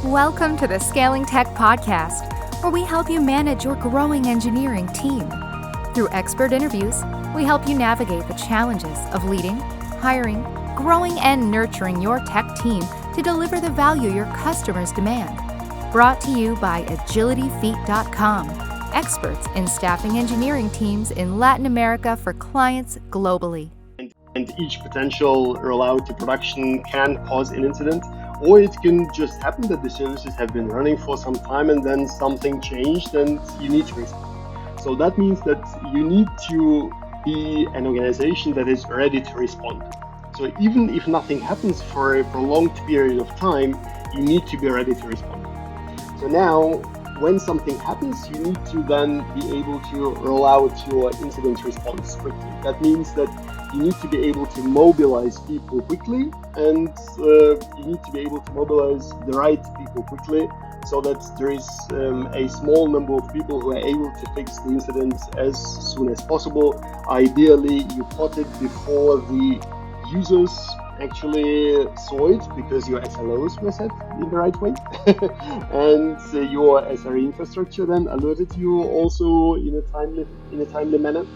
Welcome to the Scaling Tech Podcast, where we help you manage your growing engineering team. Through expert interviews, we help you navigate the challenges of leading, hiring, growing, and nurturing your tech team to deliver the value your customers demand. Brought to you by AgilityFeet.com, experts in staffing engineering teams in Latin America for clients globally. And each potential rollout to production can cause an incident, or it can just happen that the services have been running for some time and then something changed and you need to respond. So that means that you need to be an organization that is ready to respond. So even if nothing happens for a prolonged period of time, you need to be ready to respond. So now, when something happens, you need to then be able to roll out your incident response quickly. That means that you need to be able to mobilize people quickly, and you need to be able to mobilize the right people quickly so that there is a small number of people who are able to fix the incident as soon as possible. Ideally, you caught it before the users actually saw it, because your SLOs were set in the right way and your SRE infrastructure then alerted you also in a timely manner.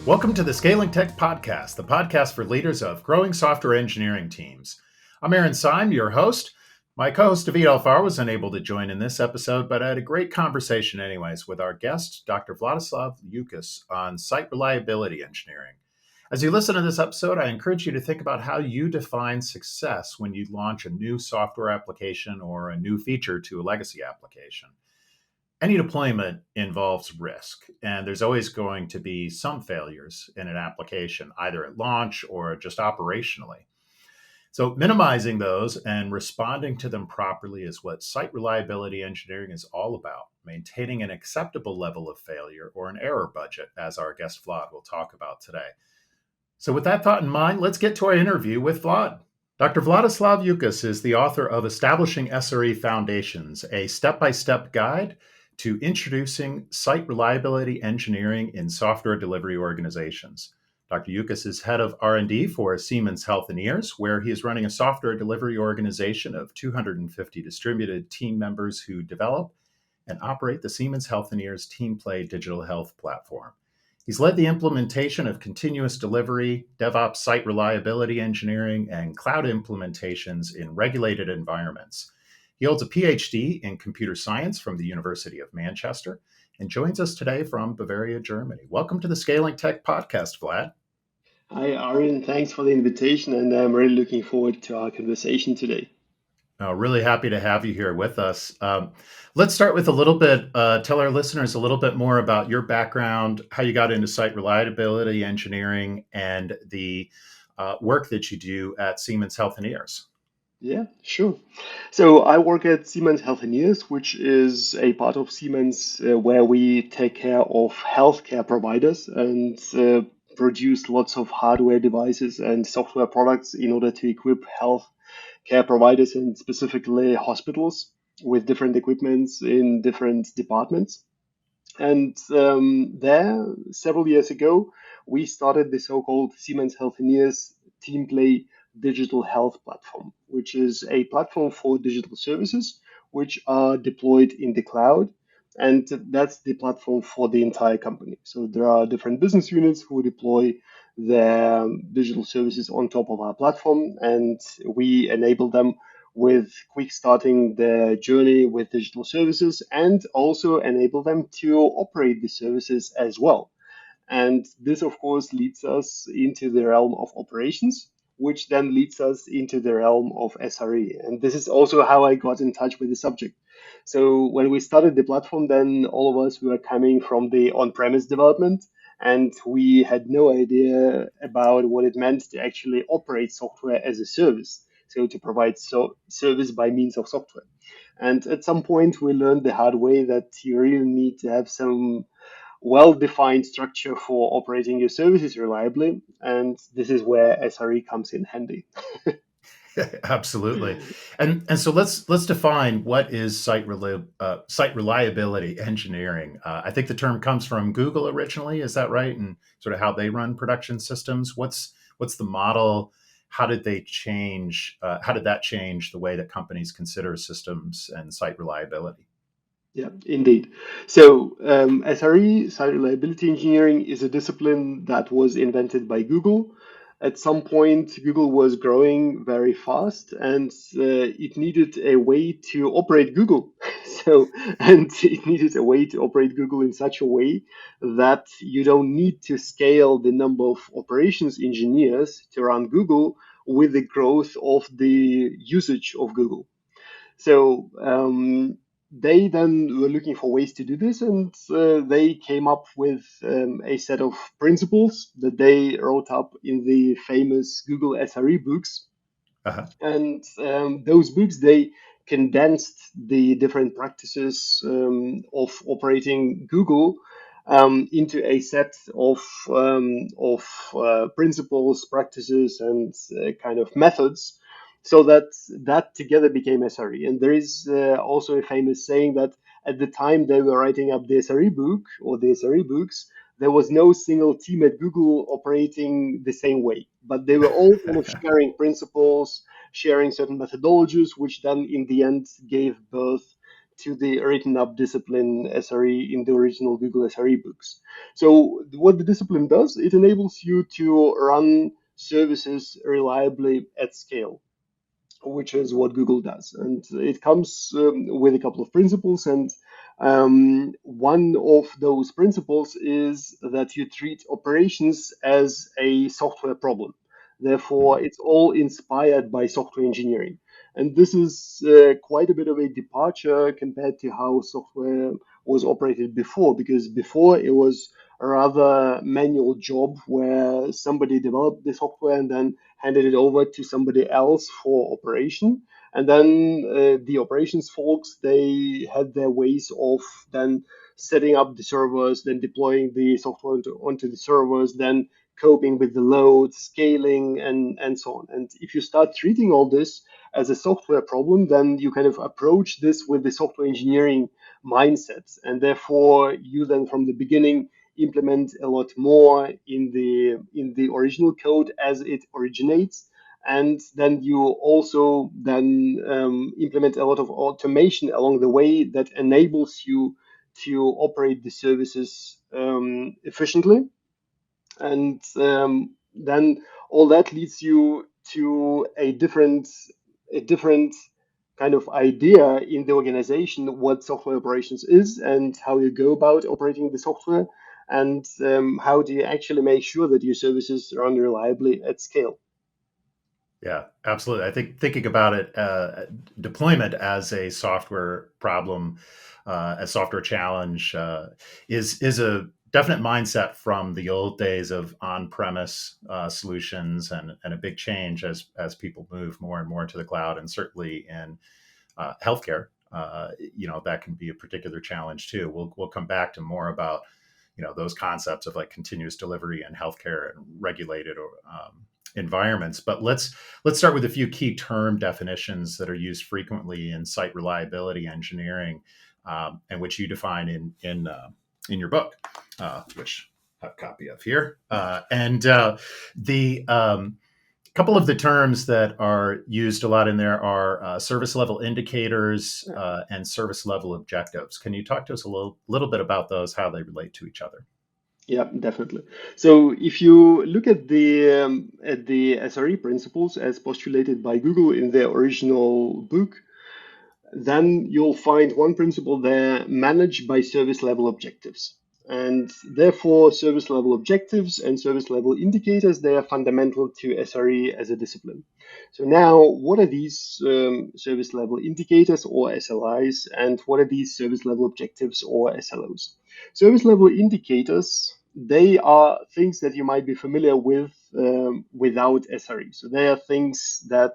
Welcome to the Scaling Tech Podcast, the podcast for leaders of growing software engineering teams. I'm Aaron Syme, your host. My co-host David Alfaro was unable to join in this episode, but I had a great conversation anyways with our guest, Dr. Vladyslav Ukis, on site reliability engineering. As you listen to this episode, I encourage you to think about how you define success when you launch a new software application or a new feature to a legacy application. Any deployment involves risk, and there's always going to be some failures in an application, either at launch or just operationally. So minimizing those and responding to them properly is what site reliability engineering is all about, maintaining an acceptable level of failure or an error budget, as our guest Vlad will talk about today. So with that thought in mind, let's get to our interview with Vlad. Dr. Vladyslav Ukis is the author of Establishing SRE Foundations, a step-by-step guide to introducing site reliability engineering in software delivery organizations. Dr. Ukis is head of R&D for Siemens Healthineers, where he is running a software delivery organization of 250 distributed team members who develop and operate the Siemens Healthineers TeamPlay digital health platform. He's led the implementation of continuous delivery, DevOps site reliability engineering, and cloud implementations in regulated environments. He holds a PhD in computer science from the University of Manchester and joins us today from Bavaria, Germany. Welcome to the Scaling Tech Podcast, Vlad. Hi, Aaron. Thanks for the invitation, and I'm really looking forward to our conversation today. Really happy to have you here with us. Let's start with a little bit, tell our listeners a little bit more about your background, how you got into site reliability engineering, and the work that you do at Siemens Healthineers. Yeah, sure. So I work at Siemens Healthineers, which is a part of Siemens where we take care of healthcare providers and produce lots of hardware devices and software products in order to equip healthcare providers and specifically hospitals with different equipments in different departments. And there, several years ago, we started the so-called Siemens Healthineers TeamPlay digital health platform, which is a platform for digital services which are deployed in the cloud. And that's the platform for the entire company. So there are different business units who deploy their digital services on top of our platform, and we enable them with quick starting their journey with digital services and also enable them to operate the services as well. And this, of course, leads us into the realm of operations, which then leads us into the realm of SRE. And this is also how I got in touch with the subject. So when we started the platform, then all of us were coming from the on-premise development, and we had no idea about what it meant to actually operate software as a service. So to provide service by means of software. And at some point, we learned the hard way that you really need to have some well-defined structure for operating your services reliably, and this is where SRE comes in handy. Absolutely, and so let's define what is site reliability engineering. I think the term comes from Google originally. Is that right? And sort of how they run production systems. What's the model? how did they change? How did that change the way that companies consider systems and site reliability? Yeah, indeed. So, SRE, site reliability engineering, is a discipline that was invented by Google. At some point, Google was growing very fast, and it needed a way to operate Google. And it needed a way to operate Google in such a way that you don't need to scale the number of operations engineers to run Google with the growth of the usage of Google. So they then were looking for ways to do this, and they came up with a set of principles that they wrote up in the famous Google SRE books. Uh-huh. And those books, they condensed the different practices of operating Google into a set of principles, practices, and kind of methods, so that that together became SRE. And there is also a famous saying that at the time they were writing up the SRE book or the SRE books, there was no single team at Google operating the same way, but they were all kind of sharing principles, sharing certain methodologies, which then in the end gave birth to the written up discipline SRE in the original Google SRE books. So what the discipline does, it enables you to run services reliably at scale, which is what Google does. And it comes with a couple of principles. And one of those principles is that you treat operations as a software problem. Therefore, it's all inspired by software engineering. And this is quite a bit of a departure compared to how software was operated before, because before it was a rather manual job where somebody developed the software and then handed it over to somebody else for operation. And then the operations folks, they had their ways of then setting up the servers, then deploying the software onto the servers, then coping with the load, scaling, and so on. And if you start treating all this as a software problem, then you kind of approach this with the software engineering mindset. And therefore, you then from the beginning implement a lot more in the original code as it originates, and then you also then implement a lot of automation along the way that enables you to operate the services efficiently. And then all that leads you to a different kind of idea in the organization what software operations is and how you go about operating the software, and how do you actually make sure that your services run reliably at scale. Yeah, absolutely. I think thinking about it, deployment as a software problem, a software challenge, is a definite mindset from the old days of on-premise solutions, and a big change as people move more and more to the cloud, and certainly in healthcare. That can be a particular challenge too. We'll come back to more about those concepts of like continuous delivery in healthcare and regulated environments. But let's start with a few key term definitions that are used frequently in site reliability engineering, and which you define in your book, which I have a copy of here. And the couple of the terms that are used a lot in there are service level indicators and service level objectives. Can you talk to us a little bit about those, how they relate to each other? Yeah, definitely. So if you look at the SRE principles as postulated by Google in their original book, then you'll find one principle there: managed by service level objectives. And therefore, service level objectives and service level indicators, they are fundamental to SRE as a discipline. So now, what are these service level indicators or SLIs, and what are these service level objectives or SLOs? Service level indicators, they are things that you might be familiar with without SRE. So they are things that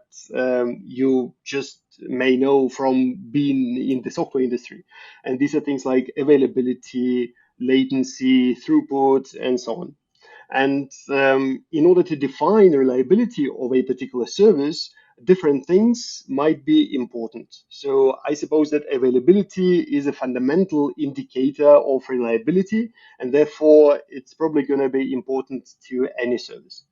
you just may know from being in the software industry. And these are things like availability, latency, throughput, and so on. And in order to define the reliability of a particular service, different things might be important. So I suppose that availability is a fundamental indicator of reliability, and therefore it's probably going to be important to any service.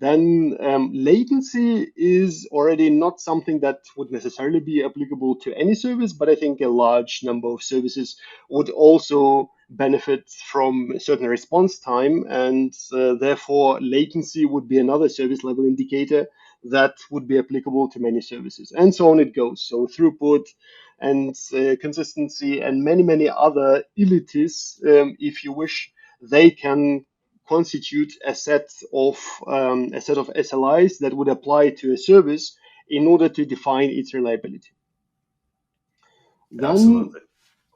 Then latency is already not something that would necessarily be applicable to any service, but I think a large number of services would also benefit from a certain response time, and therefore latency would be another service level indicator that would be applicable to many services, and so on it goes. So throughput and consistency and many other ilities, if you wish, they can constitute a set of SLIs that would apply to a service in order to define its reliability. Then Absolutely.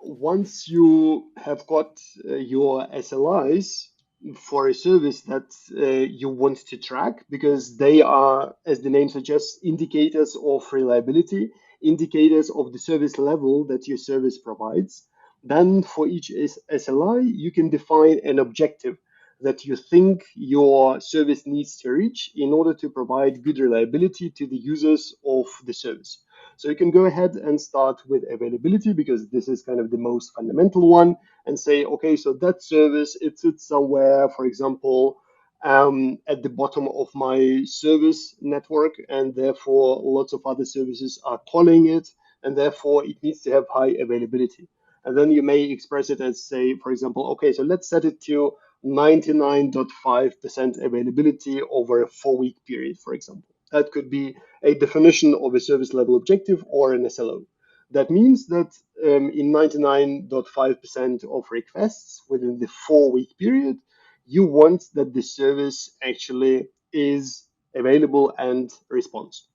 once you have got your SLIs for a service that you want to track, because they are, as the name suggests, indicators of reliability, indicators of the service level that your service provides, then for each SLI, you can define an objective that you think your service needs to reach in order to provide good reliability to the users of the service. So you can go ahead and start with availability, because this is kind of the most fundamental one, and say, okay, so that service, it sits somewhere, for example, at the bottom of my service network, and therefore lots of other services are calling it, and therefore it needs to have high availability. And then you may express it as, say, for example, okay, so let's set it to 99.5% availability over a 4-week period, for example. That could be a definition of a service level objective or an SLO. That means that in 99.5% of requests within the 4-week period, you want that the service actually is available and responds.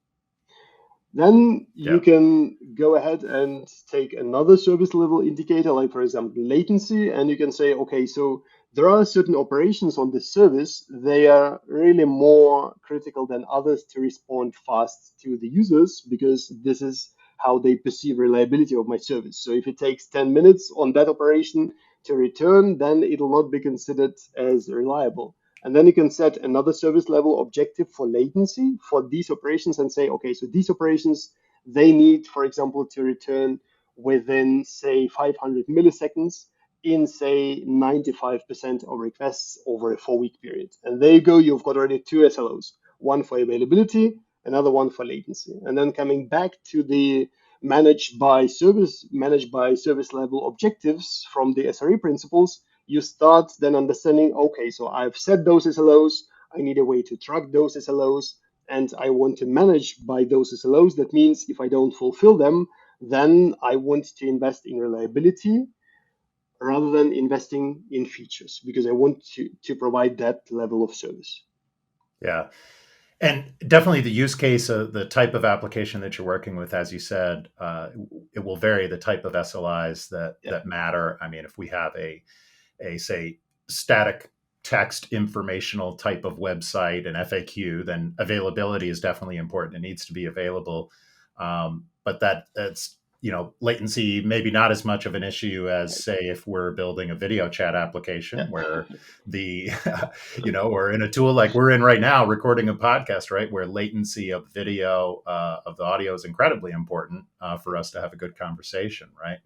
Then you Yeah. can go ahead and take another service level indicator, like for example, latency, and you can say, okay, so there are certain operations on this service, they are really more critical than others to respond fast to the users, because this is how they perceive reliability of my service. So if it takes 10 minutes on that operation to return, then it will not be considered as reliable. And then you can set another service level objective for latency for these operations and say, okay, so these operations, they need, for example, to return within, say, 500 milliseconds in, say, 95% of requests over a 4-week period. And there you go, you've got already two SLOs, one for availability, another one for latency. And then coming back to the managed by service level objectives from the SRE principles, you start then understanding, okay, so I've set those SLOs, I need a way to track those SLOs, and I want to manage by those SLOs. That means if I don't fulfill them, then I want to invest in reliability rather than investing in features, because I want to provide that level of service. Yeah. And definitely the use case, the type of application that you're working with, as you said, it will vary the type of SLIs that matter. I mean, if we have a say static text informational type of website, an FAQ, then availability is definitely important. It needs to be available, but that's latency maybe not as much of an issue as, say, if we're building a video chat application where the or in a tool like we're in right now recording a podcast, right, where latency of video of the audio is incredibly important for us to have a good conversation, right?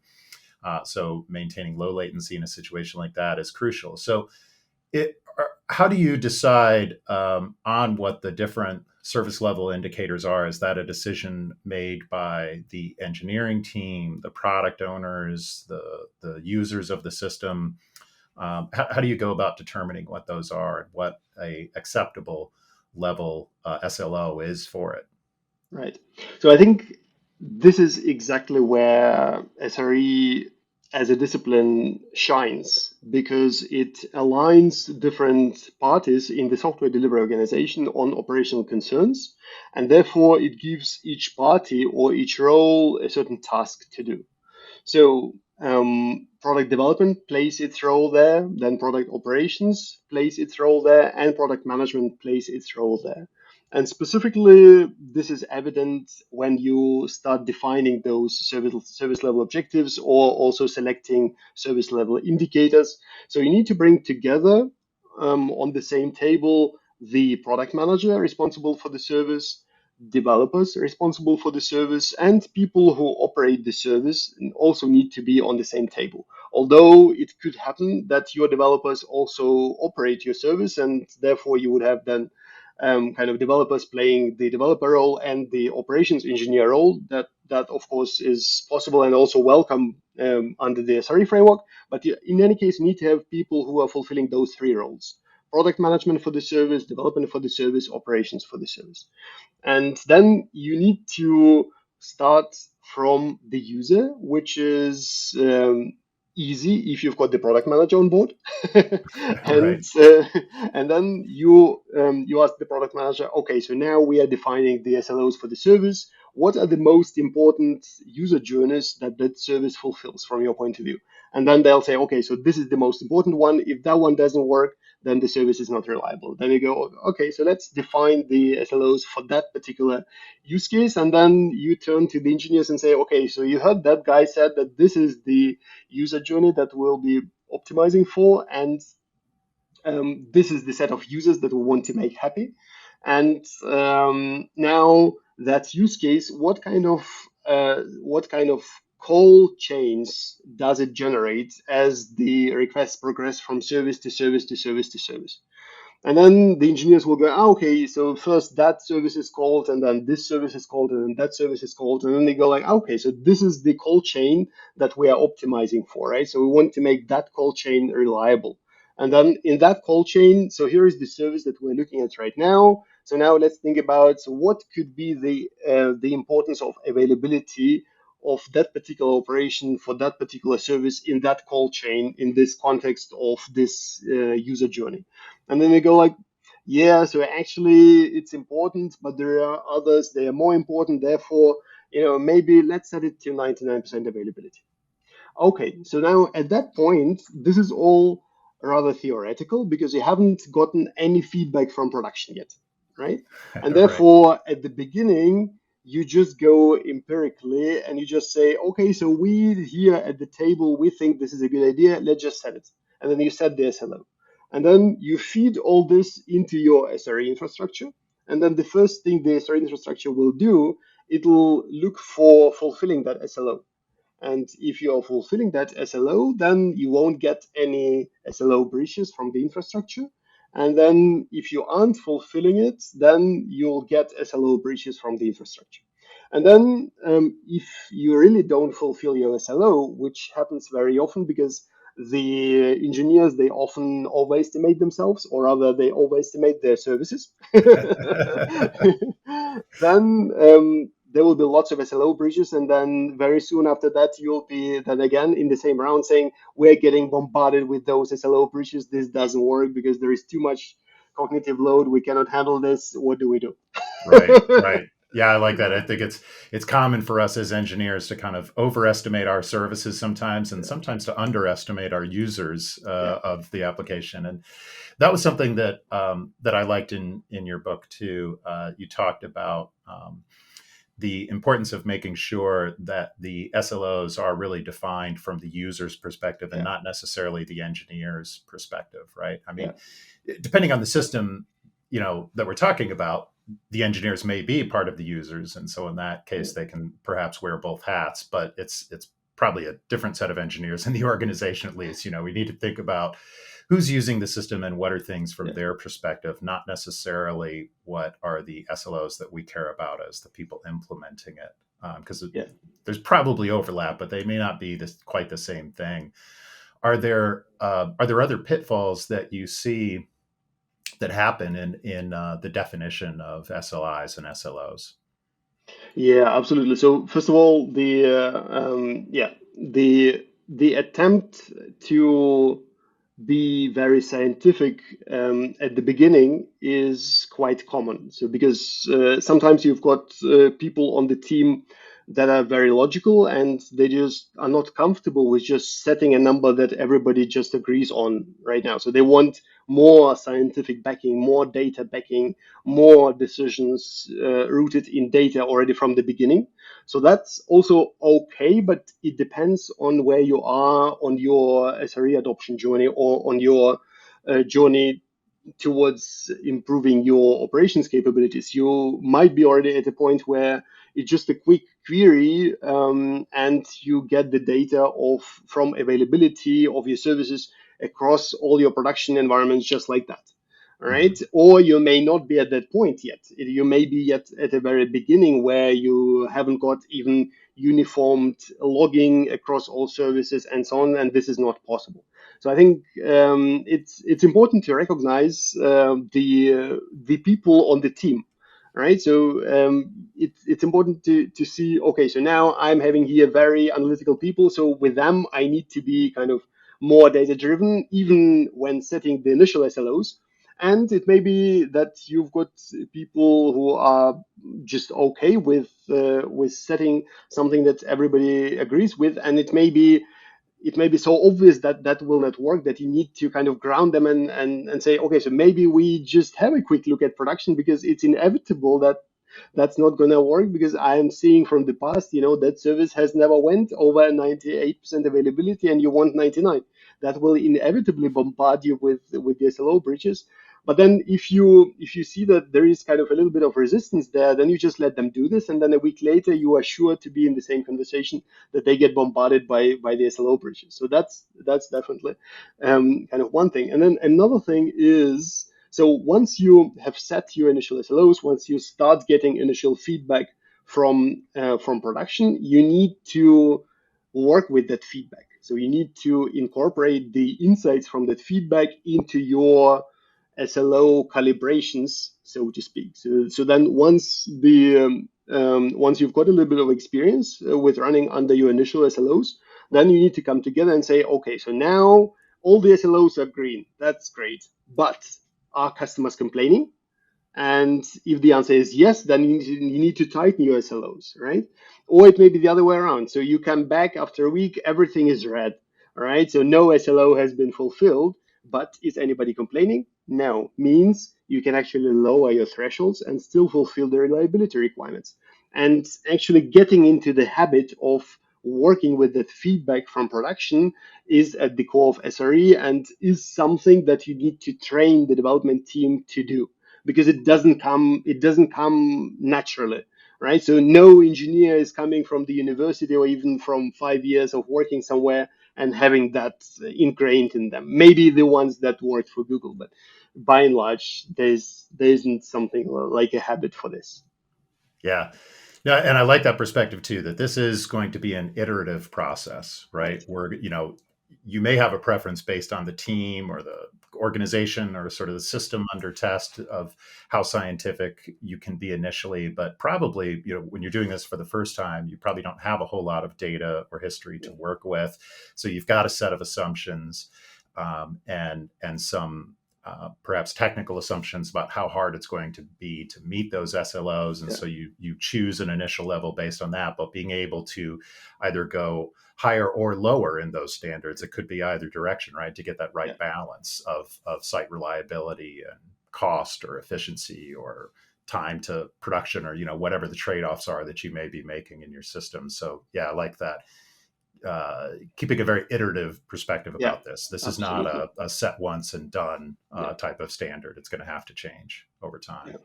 So maintaining low latency in a situation like that is crucial. So how do you decide on what the different service level indicators are? Is that a decision made by the engineering team, the product owners, the users of the system? How do you go about determining what those are and what a acceptable level SLO is for it? Right. So I think this is exactly where SRE as a discipline shines, because it aligns different parties in the software delivery organization on operational concerns, and therefore it gives each party or each role a certain task to do. So product development plays its role there, then product operations plays its role there, and product management plays its role there. And specifically, this is evident when you start defining those service level objectives or also selecting service level indicators. So you need to bring together on the same table the product manager responsible for the service, developers responsible for the service, and people who operate the service also need to be on the same table. Although it could happen that your developers also operate your service, and therefore you would have then kind of developers playing the developer role and the operations engineer role. That of course is possible and also welcome under the SRE framework. But in any case, you need to have people who are fulfilling those three roles: product management for the service, development for the service, operations for the service. And then you need to start from the user, which is easy if you've got the product manager on board. Right. And then you ask the product manager, okay, so now we are defining the SLOs for the service. What are the most important user journeys that that service fulfills from your point of view? And then they'll say, okay, so this is the most important one. If that one doesn't work, then the service is not reliable. Then you go, okay, so let's define the SLOs for that particular use case. And then you turn to the engineers and say, okay, so you heard that guy said that this is the user journey that we'll be optimizing for. And this is the set of users that we want to make happy. And now that use case, what kind of call chains does it generate as the requests progress from service to service to service to service? And then the engineers will go, okay, so first that service is called, and then this service is called, and then that service is called. And then they go like, okay, so this is the call chain that we are optimizing for, right? So we want to make that call chain reliable. And then in that call chain, so here is the service that we're looking at right now. So now let's think about, so what could be the importance of availability of that particular operation for that particular service in that call chain in this context of this user journey. And then they go like, yeah, so actually it's important, but there are others, they are more important. Therefore, maybe let's set it to 99% availability. Okay, so now at that point, this is all rather theoretical because you haven't gotten any feedback from production yet, right? And Right. therefore, at the beginning, you just go empirically and you just say, okay, so we here at the table, we think this is a good idea, let's just set it. And then you set the SLO. And then you feed all this into your SRE infrastructure. And then the first thing the SRE infrastructure will do, it will look for fulfilling that SLO. And if you are fulfilling that SLO, then you won't get any SLO breaches from the infrastructure. And then if you aren't fulfilling it, then you'll get SLO breaches from the infrastructure. And then if you really don't fulfill your SLO, which happens very often because the engineers, they often overestimate themselves, or rather they overestimate their services, then there will be lots of SLO breaches, and then very soon after that, you'll be then again in the same round saying, we're getting bombarded with those SLO breaches. This doesn't work because there is too much cognitive load. We cannot handle this. What do we do? Right, right. Yeah, I like that. I think it's common for us as engineers to kind of overestimate our services sometimes, and sometimes to underestimate our users Yeah. of the application. And that was something that that I liked in your book too. You talked about the importance of making sure that the SLOs are really defined from the user's perspective and Yeah. not necessarily the engineer's perspective, right? I mean, Yeah. depending on the system, that we're talking about, the engineers may be part of the users, and so in that case, they can perhaps wear both hats. But it's probably a different set of engineers in the organization, at least. We need to think about who's using the system and what are things from Yeah. their perspective, not necessarily what are the SLOs that we care about as the people implementing it. Because Yeah. there's probably overlap, but they may not be quite the same thing. Are there other pitfalls that you see that happen in the definition of SLIs and SLOs? Yeah, absolutely. So first of all, the attempt to be very scientific at the beginning is quite common. So because sometimes you've got people on the team that are very logical and they just are not comfortable with just setting a number that everybody just agrees on right now. So they want more scientific backing, more data backing, more decisions rooted in data already from the beginning. So that's also okay, but it depends on where you are on your SRE adoption journey or on your journey towards improving your operations capabilities. You might be already at a point where it's just a quick query and you get the data from availability of your services across all your production environments just like that. right? Or you may not be at that point yet. You may be yet at the very beginning where you haven't got even uniformed logging across all services and so on, and this is not possible. So I think it's important to recognize the people on the team, right? So it's important to see, okay, so now I'm having here very analytical people. So with them, I need to be kind of more data driven, even when setting the initial SLOs. And it may be that you've got people who are just okay with setting something that everybody agrees with, and it may be so obvious that that will not work that you need to kind of ground them and say, okay, so maybe we just have a quick look at production, because it's inevitable that that's not going to work, because I am seeing from the past, that service has never went over 98% availability and you want 99. That will inevitably bombard you with the SLO breaches. But then if you see that there is kind of a little bit of resistance there, then you just let them do this, and then a week later you are sure to be in the same conversation that they get bombarded by the SLO breaches. So that's definitely kind of one thing. And then another thing is, so once you have set your initial SLOs, once you start getting initial feedback from production, you need to work with that feedback. So you need to incorporate the insights from that feedback into your SLO calibrations, so to speak. So then once you've got a little bit of experience with running under your initial SLOs, then you need to come together and say, okay, so now all the SLOs are green. That's great. But are customers complaining? And if the answer is yes, then you need to tighten your SLOs, right? Or it may be the other way around. So you come back after a week, everything is red, all right? So no SLO has been fulfilled, but is anybody complaining? No. Means you can actually lower your thresholds and still fulfill the reliability requirements. And actually getting into the habit of working with that feedback from production is at the core of SRE, and is something that you need to train the development team to do, because it doesn't come naturally, right? So no engineer is coming from the university or even from 5 years of working somewhere and having that ingrained in them. Maybe the ones that worked for Google, but by and large, there isn't something like a habit for this. Yeah. No, and I like that perspective too, that this is going to be an iterative process, right? Right. Where, you may have a preference based on the team or the organization or sort of the system under test of how scientific you can be initially, but probably, when you're doing this for the first time, you probably don't have a whole lot of data or history to work with. So you've got a set of assumptions, and some perhaps technical assumptions about how hard it's going to be to meet those SLOs. And Yeah. so you choose an initial level based on that, but being able to either go higher or lower in those standards, it could be either direction, right? To get that right balance of site reliability and cost or efficiency or time to production, or, whatever the trade-offs are that you may be making in your system. So yeah, I like that. Keeping a very iterative perspective Yeah. about this. This is not Absolutely. a set once and done Yeah. type of standard. It's going to have to change over time.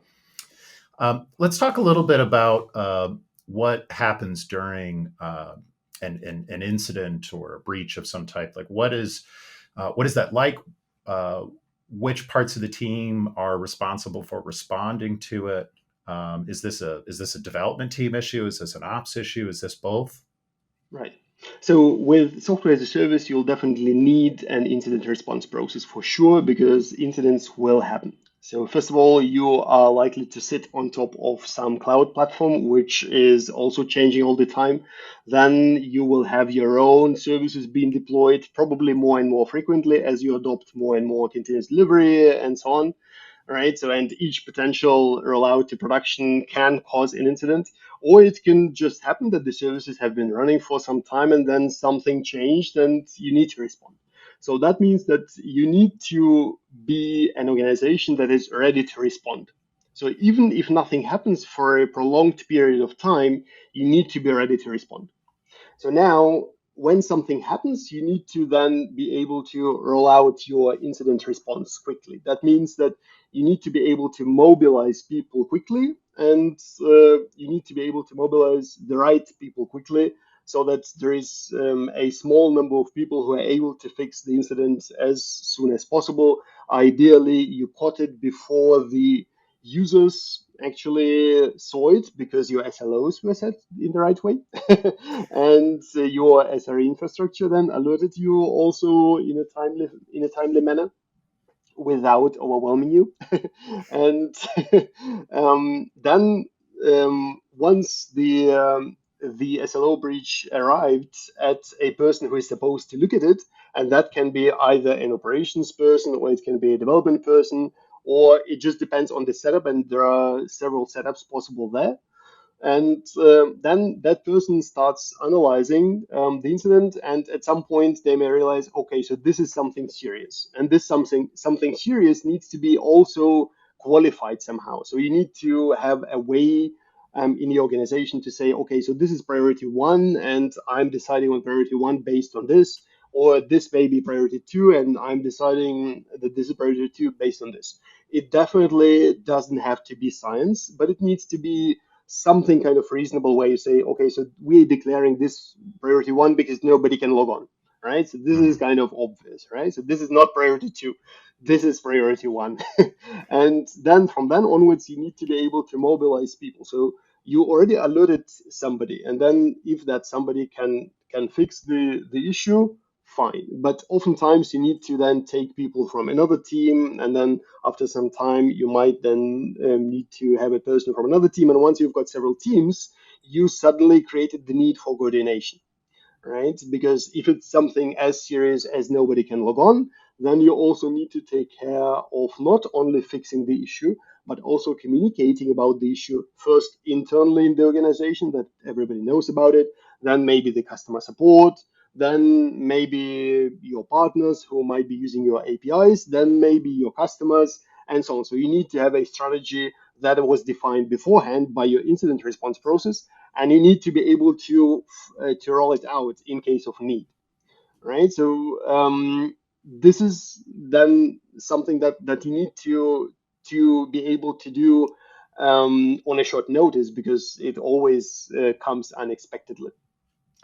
Yeah. Let's talk a little bit about what happens during an incident or a breach of some type. Like, what is that like? Which parts of the team are responsible for responding to it? Is this a development team issue? Is this an ops issue? Is this both? Right. So with software as a service, you'll definitely need an incident response process for sure, because incidents will happen. So first of all, you are likely to sit on top of some cloud platform, which is also changing all the time. Then you will have your own services being deployed, probably more and more frequently as you adopt more and more continuous delivery and so on, right? So, and each potential rollout to production can cause an incident, or it can just happen that the services have been running for some time and then something changed and you need to respond. So that means that you need to be an organization that is ready to respond. So even if nothing happens for a prolonged period of time, you need to be ready to respond. So now, when something happens, you need to then be able to roll out your incident response quickly. That means that you need to be able to mobilize people quickly, and you need to be able to mobilize the right people quickly, so that there is a small number of people who are able to fix the incident as soon as possible. Ideally, you caught it before the users actually saw it because your SLOs were set in the right way. And your SRE infrastructure then alerted you also in a timely manner without overwhelming you. And then once the SLO breach arrived at a person who is supposed to look at it, and that can be either an operations person or it can be a development person, or it just depends on the setup, and there are several setups possible there. And then that person starts analyzing the incident, and at some point they may realize, okay, so this is something serious, and this something serious needs to be also qualified somehow. So you need to have a way in the organization to say, okay, so this is priority one, and I'm deciding on priority one based on this, or this may be priority two, and I'm deciding that this is priority two based on this. It definitely doesn't have to be science, but it needs to be something kind of reasonable way you say, okay, so we're declaring this priority one because nobody can log on, right? So this is kind of obvious, right? So this is not priority two, this is priority one. And then from then onwards, you need to be able to mobilize people. So you already alerted somebody, and then if that somebody can fix the issue, fine. But oftentimes you need to then take people from another team, and then after some time you might then need to have a person from another team. And once you've got several teams, you suddenly created the need for coordination, right? Because if it's something as serious as nobody can log on, then you also need to take care of not only fixing the issue, but also communicating about the issue first internally in the organization that everybody knows about it, then maybe the customer support, then maybe your partners who might be using your APIs, then maybe your customers, and so on. So you need to have a strategy that was defined beforehand by your incident response process, and you need to be able to roll it out in case of need, right? So this is then something that you need to be able to do on a short notice, because it always comes unexpectedly.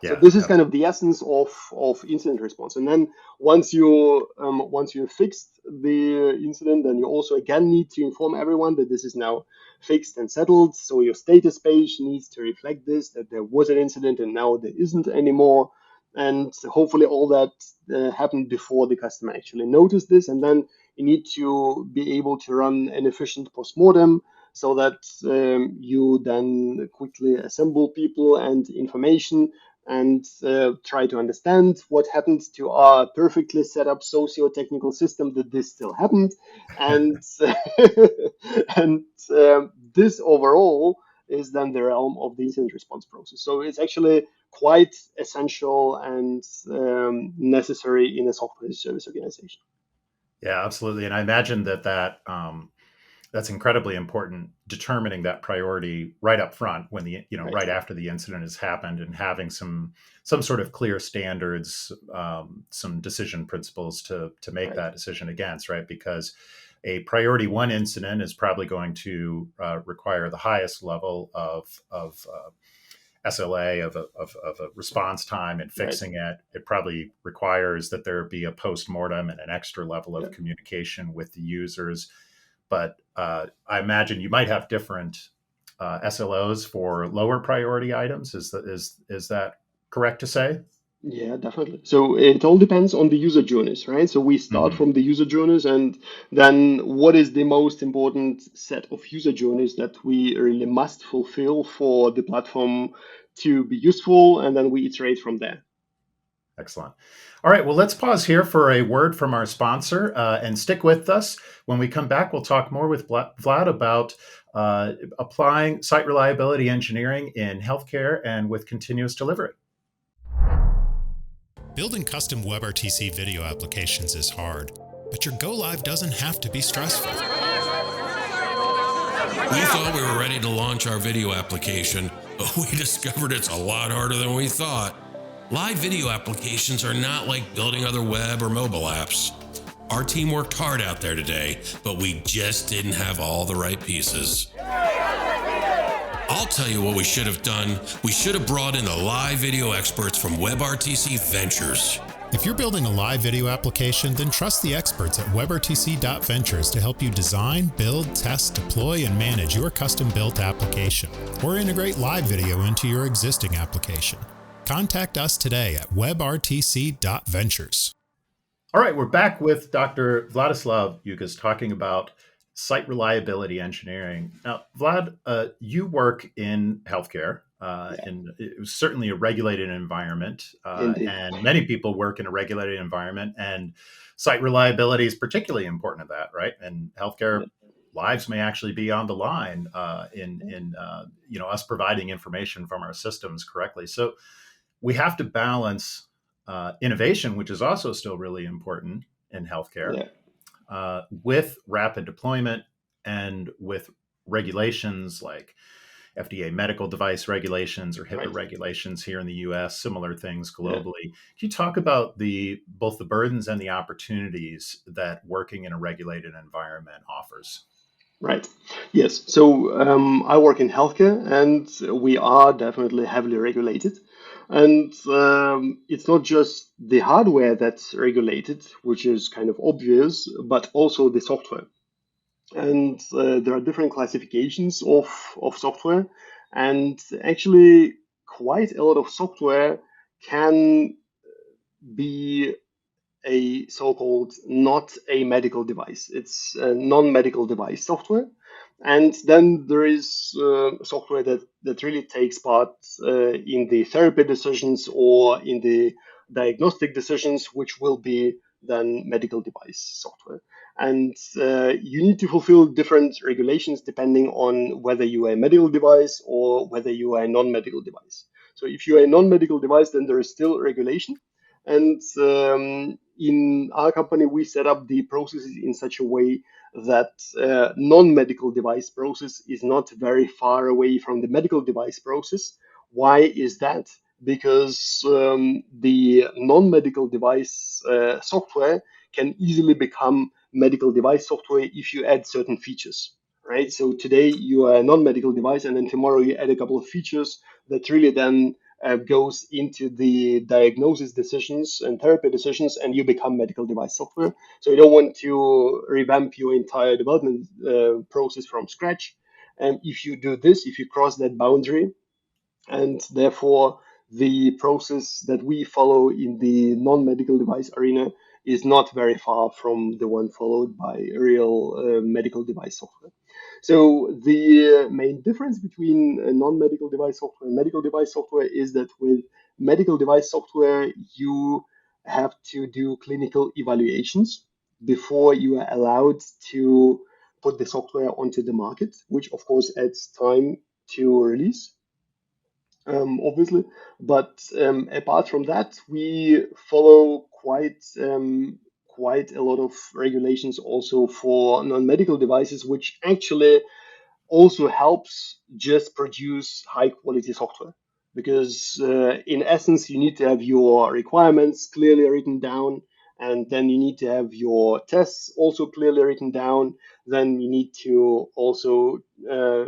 So Yeah, this is kind of the essence of incident response. And then once you fixed the incident, then you also again need to inform everyone that this is now fixed and settled. So your status page needs to reflect this, that there was an incident and now there isn't anymore. And hopefully all that happened before the customer actually noticed this. And then you need to be able to run an efficient postmortem, so that you then quickly assemble people and information and try to understand what happened to our perfectly set up socio-technical system that this still happened. And and this overall is then the realm of the incident response process. So it's actually quite essential and necessary in a software as a service organization. yeah, absolutely. And I imagine that's incredibly important, determining that priority right up front when right after the incident has happened, and having some sort of clear standards, some decision principles to make that decision against, right? Because a priority one incident is probably going to require the highest level of SLA, of a response time and fixing it. It probably requires that there be a post-mortem and an extra level of communication with the users. But I imagine you might have different SLOs for lower priority items. Is that correct to say? Yeah, definitely. So it all depends on the user journeys, right? So we start from the user journeys, and then what is the most important set of user journeys that we really must fulfill for the platform to be useful, and then we iterate from there. Excellent. All right, well, let's pause here for a word from our sponsor and stick with us. When we come back, we'll talk more with Vlad about applying site reliability engineering in healthcare and with continuous delivery. Building custom WebRTC video applications is hard, but your go-live doesn't have to be stressful. We thought we were ready to launch our video application, but we discovered it's a lot harder than we thought. Live video applications are not like building other web or mobile apps. Our team worked hard out there today, but we just didn't have all the right pieces. I'll tell you what we should have done. We should have brought in the live video experts from WebRTC Ventures. If you're building a live video application, then trust the experts at WebRTC.Ventures to help you design, build, test, deploy, and manage your custom-built application, or integrate live video into your existing application. Contact us today at WebRTC.Ventures. All right, we're back with Dr. Vladyslav Ukis talking about site reliability engineering. Now, Vlad, you work in healthcare. And it was certainly a regulated environment, and many people work in a regulated environment, and site reliability is particularly important to that, right? And healthcare lives may actually be on the line in us providing information from our systems correctly. So we have to balance innovation, which is also still really important in healthcare, with rapid deployment and with regulations like FDA medical device regulations or HIPAA regulations here in the US, similar things globally. Can you talk about both the burdens and the opportunities that working in a regulated environment offers? Right. Yes. So I work in healthcare, and we are definitely heavily regulated. And it's not just the hardware that's regulated, which is kind of obvious, but also the software. And there are different classifications of software, and actually quite a lot of software can be a so-called not a medical device. It's a non-medical device software. And then there is software that really takes part in the therapy decisions or in the diagnostic decisions, which will be then medical device software. And you need to fulfill different regulations depending on whether you are a medical device or whether you are a non-medical device. So if you are a non-medical device, then there is still regulation. And in our company, we set up the processes in such a way that non-medical device process is not very far away from the medical device process. Why is that? Because the non-medical device software can easily become medical device software if you add certain features, right? So today you are a non-medical device, and then tomorrow you add a couple of features that really then goes into the diagnosis decisions and therapy decisions, and you become medical device software. So you don't want to revamp your entire development process from scratch. And if you do this, if you cross that boundary, and therefore the process that we follow in the non-medical device arena is not very far from the one followed by real medical device software. So the main difference between non-medical device software and medical device software is that with medical device software, you have to do clinical evaluations before you are allowed to put the software onto the market, which of course adds time to release. Obviously, but apart from that, we follow quite a lot of regulations also for non-medical devices, which actually also helps just produce high quality software. Because in essence, you need to have your requirements clearly written down, and then you need to have your tests also clearly written down. Then you need to also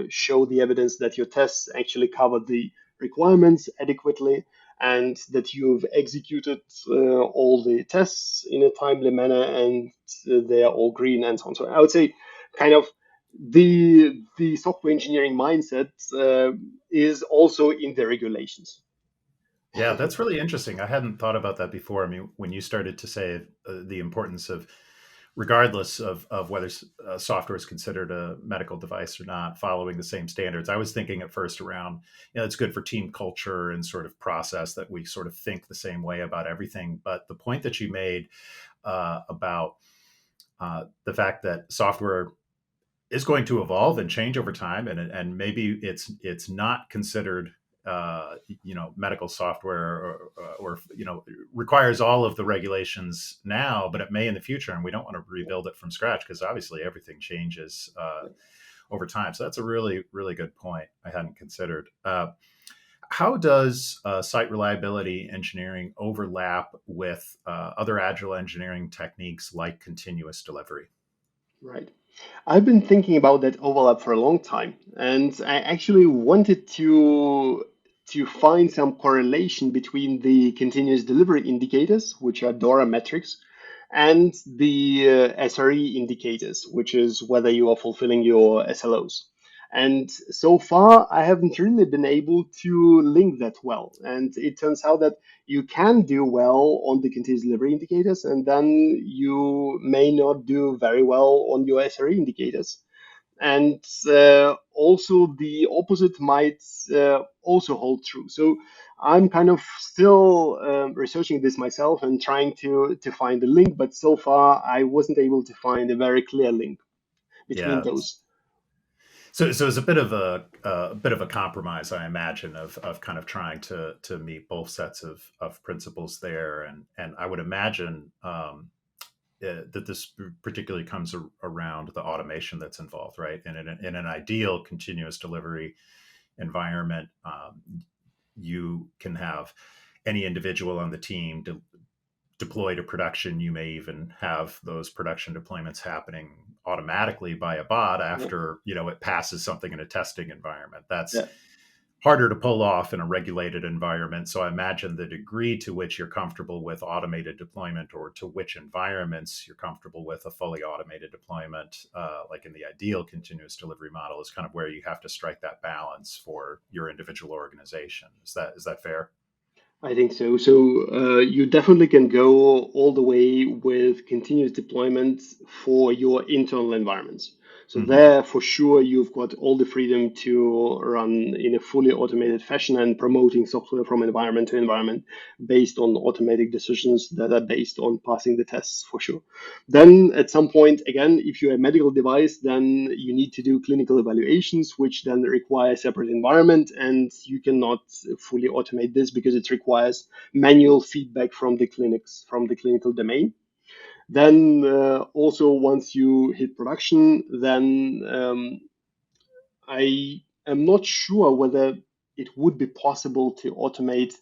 show the evidence that your tests actually cover the requirements adequately, and that you've executed all the tests in a timely manner, and they are all green, and so on. So I would say kind of the software engineering mindset is also in the regulations. Yeah, that's really interesting. I hadn't thought about that before. I mean, when you started to say the importance of, regardless of whether software is considered a medical device or not, following the same standards, I was thinking at first around, it's good for team culture and sort of process that we sort of think the same way about everything. But the point that you made about the fact that software is going to evolve and change over time, and maybe it's not considered medical software or requires all of the regulations now, but it may in the future, and we don't want to rebuild it from scratch because obviously everything changes over time. So that's a really, really good point I hadn't considered. How does site reliability engineering overlap with other agile engineering techniques like continuous delivery? Right. I've been thinking about that overlap for a long time, and I actually wanted to find some correlation between the continuous delivery indicators, which are DORA metrics, and the SRE indicators, which is whether you are fulfilling your SLOs. And so far, I haven't really been able to link that well. And it turns out that you can do well on the continuous delivery indicators, and then you may not do very well on your SRE indicators. And also the opposite might also hold true. So I'm kind of still researching this myself and trying to find a link, but so far I wasn't able to find a very clear link between Yeah. those. So it's a bit of a compromise, I imagine, of kind of trying to meet both sets of principles there, and I would imagine that this particularly comes around the automation that's involved, right? And in an ideal continuous delivery environment, you can have any individual on the team deploy to production. You may even have those production deployments happening automatically by a bot Yeah, after it passes something in a testing environment. That's yeah, harder to pull off in a regulated environment. So I imagine the degree to which you're comfortable with automated deployment, or to which environments you're comfortable with a fully automated deployment, like in the ideal continuous delivery model, is kind of where you have to strike that balance for your individual organization. Is that fair? I think so. So you definitely can go all the way with continuous deployment for your internal environments. So Hmm. there, for sure, you've got all the freedom to run in a fully automated fashion and promoting software from environment to environment based on automatic decisions that are based on passing the tests, for sure. Then at some point, again, if you're a medical device, then you need to do clinical evaluations, which then require a separate environment, and you cannot fully automate this because it requires manual feedback from the clinics, from the clinical domain. Then also once you hit production, then I am not sure whether it would be possible to automate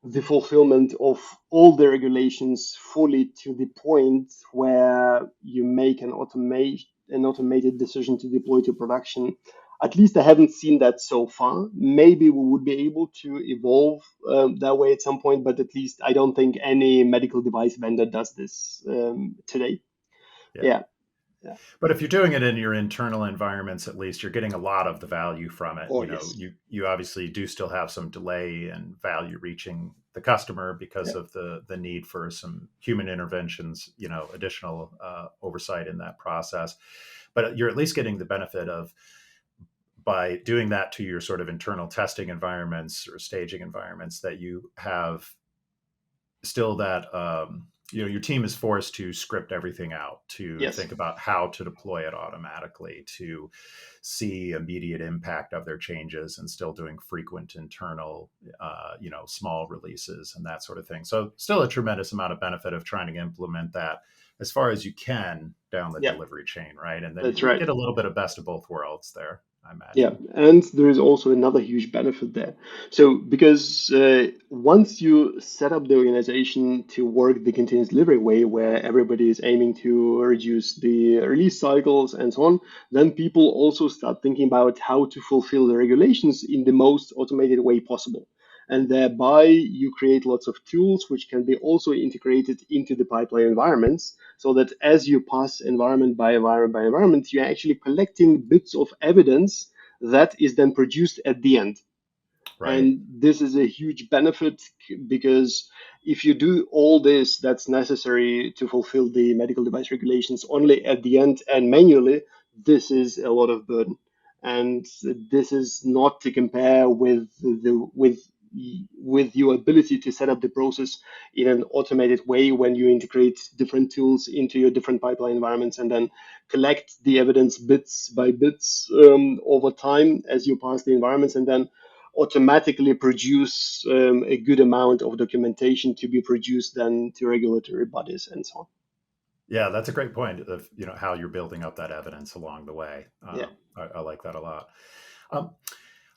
the fulfillment of all the regulations fully to the point where you make an automated decision to deploy to production. At least I haven't seen that so far. Maybe we would be able to evolve that way at some point, but at least I don't think any medical device vendor does this today. Yeah. Yeah, yeah. But if you're doing it in your internal environments, at least you're getting a lot of the value from it. Oh yes, You obviously do still have some delay and value reaching the customer because yeah, of the need for some human interventions, additional oversight in that process. But you're at least getting the benefit of, by doing that to your sort of internal testing environments or staging environments, that you have still that your team is forced to script everything out, to yes. think about how to deploy it automatically, to see immediate impact of their changes, and still doing frequent internal small releases and that sort of thing. So still a tremendous amount of benefit of trying to implement that as far as you can down the Yeah, delivery chain, right? And then that's you right. get a little bit of best of both worlds there, I Yeah, imagine. and there is also another huge benefit there. So, because once you set up the organization to work the continuous delivery way, where everybody is aiming to reduce the release cycles and so on, then people also start thinking about how to fulfill the regulations in the most automated way possible. And thereby, you create lots of tools which can be also integrated into the pipeline environments, so that as you pass environment by environment by environment, you're actually collecting bits of evidence that is then produced at the end. Right. And this is a huge benefit because if you do all this that's necessary to fulfill the medical device regulations only at the end and manually, this is a lot of burden. And this is not to compare with with your ability to set up the process in an automated way when you integrate different tools into your different pipeline environments and then collect the evidence bits by bits over time as you pass the environments, and then automatically produce a good amount of documentation to be produced then to regulatory bodies and so on. Yeah, that's a great point of how you're building up that evidence along the way. Yeah. I like that a lot. Um,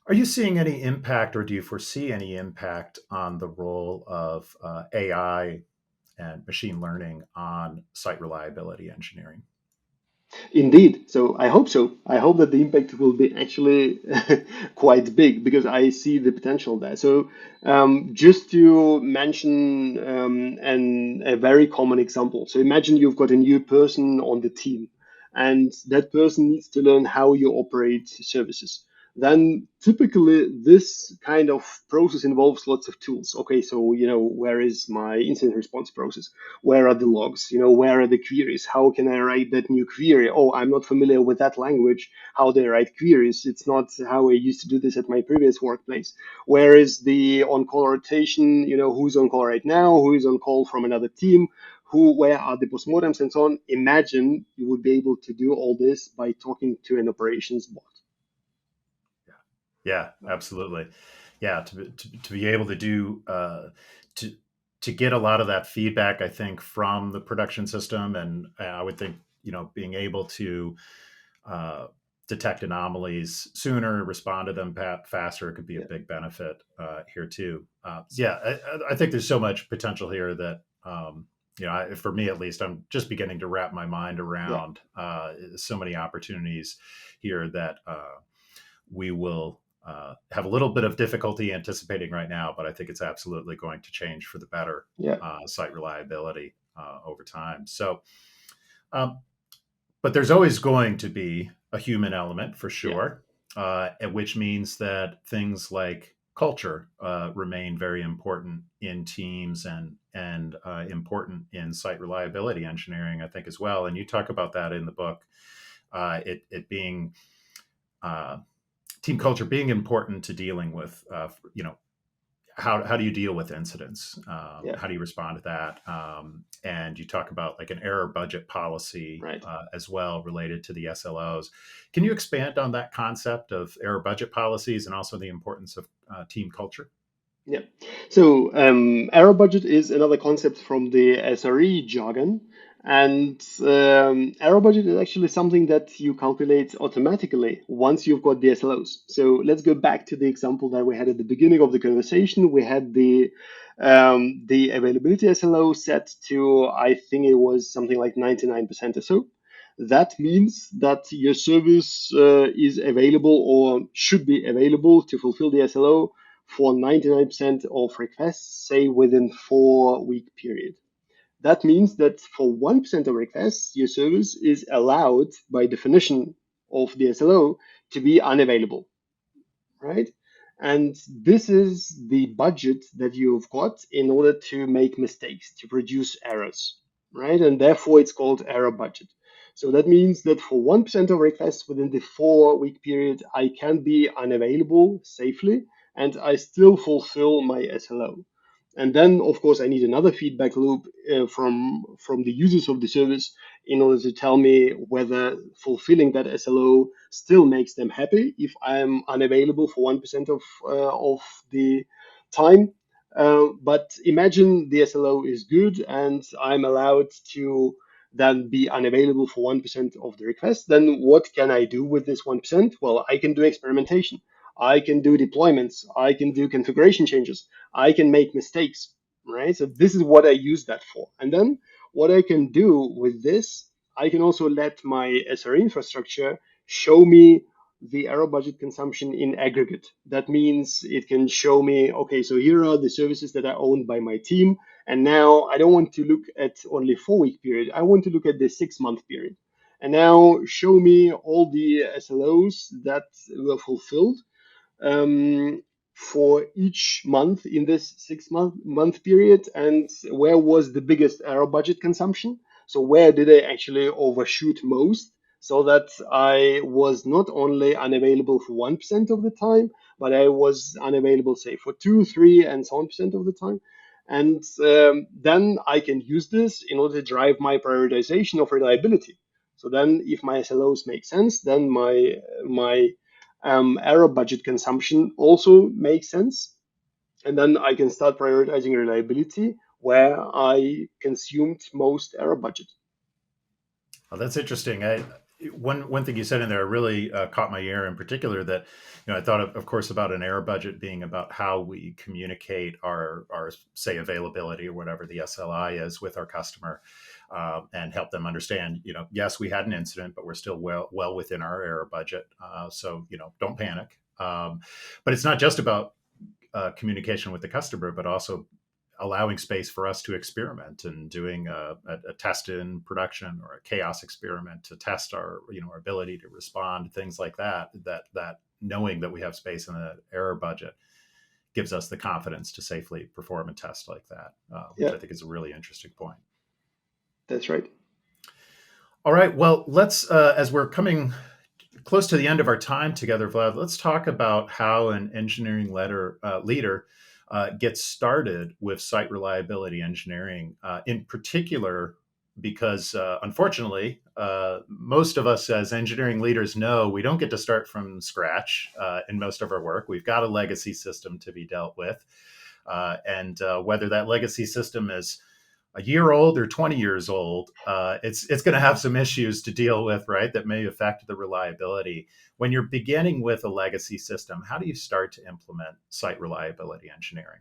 are you seeing any impact, or do you foresee any impact on the role of AI and machine learning on site reliability engineering? Indeed. So I hope so. I hope that the impact will be actually quite big because I see the potential there. So just to mention a very common example. So imagine you've got a new person on the team, and that person needs to learn how you operate services. Then typically this kind of process involves lots of tools. Okay, so where is my incident response process? Where are the logs? Where are the queries? How can I write that new query? Oh, I'm not familiar with that language. How do I write queries? It's not how I used to do this at my previous workplace. Where is the on-call rotation? Who's on call right now? Who is on call from another team? Where are the postmortems and so on? Imagine you would be able to do all this by talking to an operations bot. Yeah, absolutely. Yeah, to be able to do to to get a lot of that feedback, I think, from the production system, and I would think being able to uh, detect anomalies sooner, respond to them faster could be a Yeah, big benefit here too. Yeah, I think there's so much potential here that for me at least, I'm just beginning to wrap my mind yeah, around so many opportunities here that we will have a little bit of difficulty anticipating right now, but I think it's absolutely going to change for the better yeah, site reliability over time. So, um, but there's always going to be a human element for yeah, sure, which means that things like culture remain very important in teams and important in site reliability engineering, I think, as well. And you talk about that in the book, it being uh, team culture being important to dealing with, how do you deal with incidents? yeah, How do you respond to that? And you talk about like an error budget policy right. as well related to the SLOs. Can you expand on that concept of error budget policies and also the importance of team culture? Yeah. So error budget is another concept from the SRE jargon. And error budget is actually something that you calculate automatically once you've got the SLOs. So let's go back to the example that we had at the beginning of the conversation. We had the availability SLO set to, I think it was something like 99% or so. That means that your service is available or should be available to fulfill the SLO for 99% of requests, say within 4 week period. That means that for 1% of requests, your service is allowed by definition of the SLO to be unavailable, right? And this is the budget that you've got in order to make mistakes, to produce errors, right? And therefore it's called error budget. So that means that for 1% of requests within the 4 week period, I can be unavailable safely and I still fulfill my SLO. And then, of course, I need another feedback loop from the users of the service in order to tell me whether fulfilling that SLO still makes them happy if I'm unavailable for 1% of the time. But imagine the SLO is good and I'm allowed to then be unavailable for 1% of the request. Then what can I do with this 1%? Well, I can do experimentation. I can do deployments. I can do configuration changes. I can make mistakes, right? So this is what I use that for. And then what I can do with this, I can also let my SRE infrastructure show me the error budget consumption in aggregate. That means it can show me, okay, so here are the services that are owned by my team. And now I don't want to look at only 4 week period. I want to look at the 6 month period. And now show me all the SLOs that were fulfilled for each month in this 6 month period, and where was the biggest error budget consumption. So where did I actually overshoot most, so that I was not only unavailable for 1% of the time, but I was unavailable, say, for 2, 3, and so on percent of the time. And then I can use this in order to drive my prioritization of reliability. So then, if my SLOs make sense, then my error budget consumption also makes sense. And then I can start prioritizing reliability where I consumed most error budget. Well, that's interesting. one thing you said in there really caught my ear, in particular, that I thought of course about an error budget being about how we communicate our say availability or whatever the SLI is with our customer, and help them understand, yes, we had an incident, but we're still well within our error budget, so don't panic. But it's not just about communication with the customer, but also allowing space for us to experiment and doing a test in production or a chaos experiment to test our our ability to respond, things like that. That knowing that we have space in the error budget gives us the confidence to safely perform a test like that, which Yeah, I think is a really interesting point. that's right. All right, well, let's as we're coming close to the end of our time together, Vlad, let's talk about how an engineering leader gets started with site reliability engineering, in particular, because unfortunately, most of us as engineering leaders know we don't get to start from scratch in most of our work. We've got a legacy system to be dealt with. And whether that legacy system is a year old or 20 years old, it's going to have some issues to deal with, right? That may affect the reliability. When you're beginning with a legacy system, how do you start to implement site reliability engineering?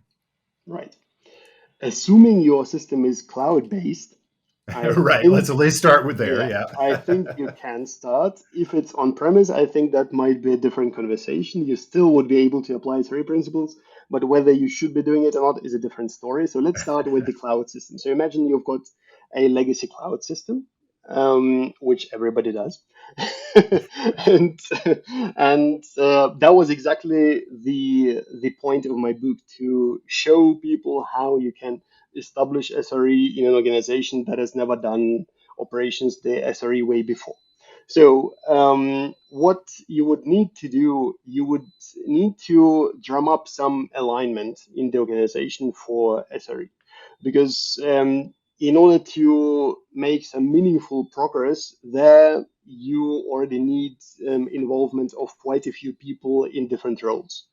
Right. Assuming your system is cloud-based, I Right. think, Let's at least start with there. yeah, Yeah. I think you can start. If it's on premise, I think that might be a different conversation. You still would be able to apply three principles, but whether you should be doing it or not is a different story. So let's start with the cloud system. So imagine you've got a legacy cloud system, which everybody does. and that was exactly the point of my book, to show people how you can establish SRE in an organization that has never done operations the SRE way before. So, what you would need to do, you would need to drum up some alignment in the organization for SRE, because in order to make some meaningful progress there, you already need involvement of quite a few people in different roles.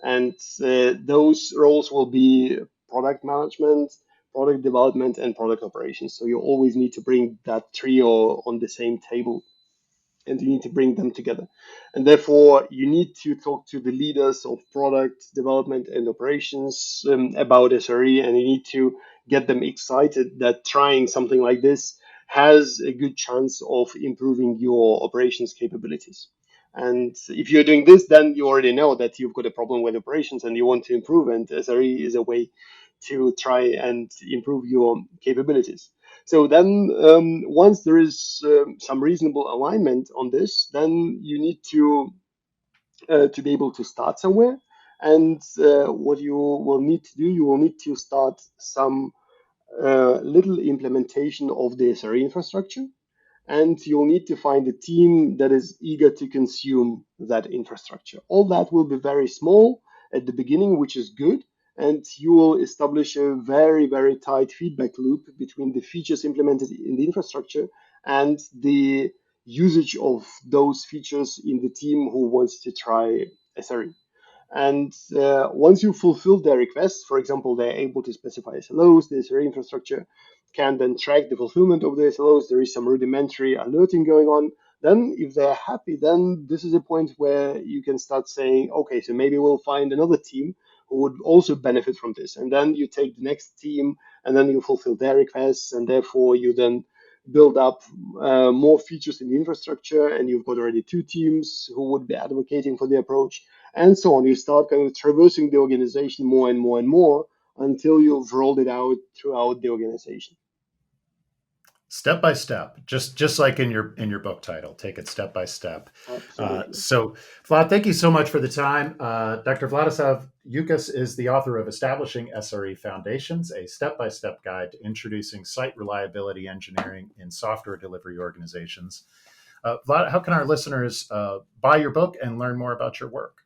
And those roles will be product management, product development, and product operations. So you always need to bring that trio on the same table, and you need to bring them together. And therefore, you need to talk to the leaders of product development and operations about SRE, and you need to get them excited that trying something like this has a good chance of improving your operations capabilities. And if you're doing this, then you already know that you've got a problem with operations and you want to improve, and SRE is a way to try and improve your capabilities. So then, once there is some reasonable alignment on this, then you need to be able to start somewhere. And what you will need to do, you will need to start some little implementation of the SRE infrastructure, and you'll need to find a team that is eager to consume that infrastructure. All that will be very small at the beginning, which is good, and you will establish a very, very tight feedback loop between the features implemented in the infrastructure and the usage of those features in the team who wants to try SRE. And once you fulfill their requests, for example, they're able to specify SLOs, the SRE infrastructure can then track the fulfillment of the SLOs. There is some rudimentary alerting going on. Then, if they're happy, then this is a point where you can start saying, okay, so maybe we'll find another team who would also benefit from this. And then you take the next team, and then you fulfill their requests, and therefore you then build up more features in the infrastructure, and you've got already two teams who would be advocating for the approach, and so on. You start kind of traversing the organization more and more and more until you've rolled it out throughout the organization. Step by step, just like in your book title, take it step by step. Absolutely. So, Vlad, thank you so much for the time. Dr. Vladyslav Ukis is the author of Establishing SRE Foundations, a step-by-step guide to introducing site reliability engineering in software delivery organizations. Vlad, how can our listeners buy your book and learn more about your work?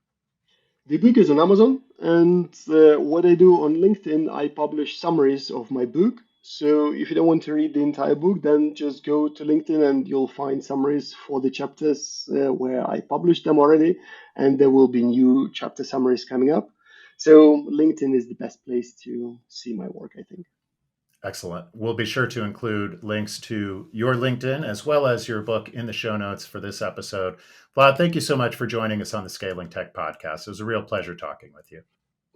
The book is on Amazon, and what I do on LinkedIn, I publish summaries of my book. So if you don't want to read the entire book, then just go to LinkedIn and you'll find summaries for the chapters where I published them already, and there will be new chapter summaries coming up. So LinkedIn is the best place to see my work, I think. Excellent. We'll be sure to include links to your LinkedIn as well as your book in the show notes for this episode. Vlad, thank you so much for joining us on the Scaling Tech podcast. It was a real pleasure talking with you.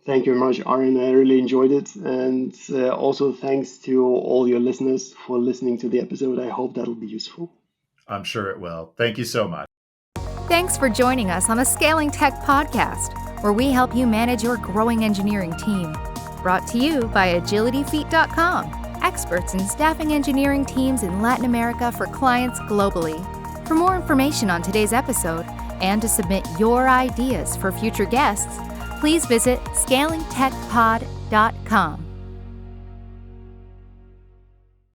Thank you very much, Aaron. I really enjoyed it. And also thanks to all your listeners for listening to the episode. I hope that'll be useful. I'm sure it will. Thank you so much. Thanks for joining us on the Scaling Tech podcast, where we help you manage your growing engineering team. Brought to you by agilityfeet.com, experts in staffing engineering teams in Latin America for clients globally. For more information on today's episode and to submit your ideas for future guests, please visit scalingtechpod.com.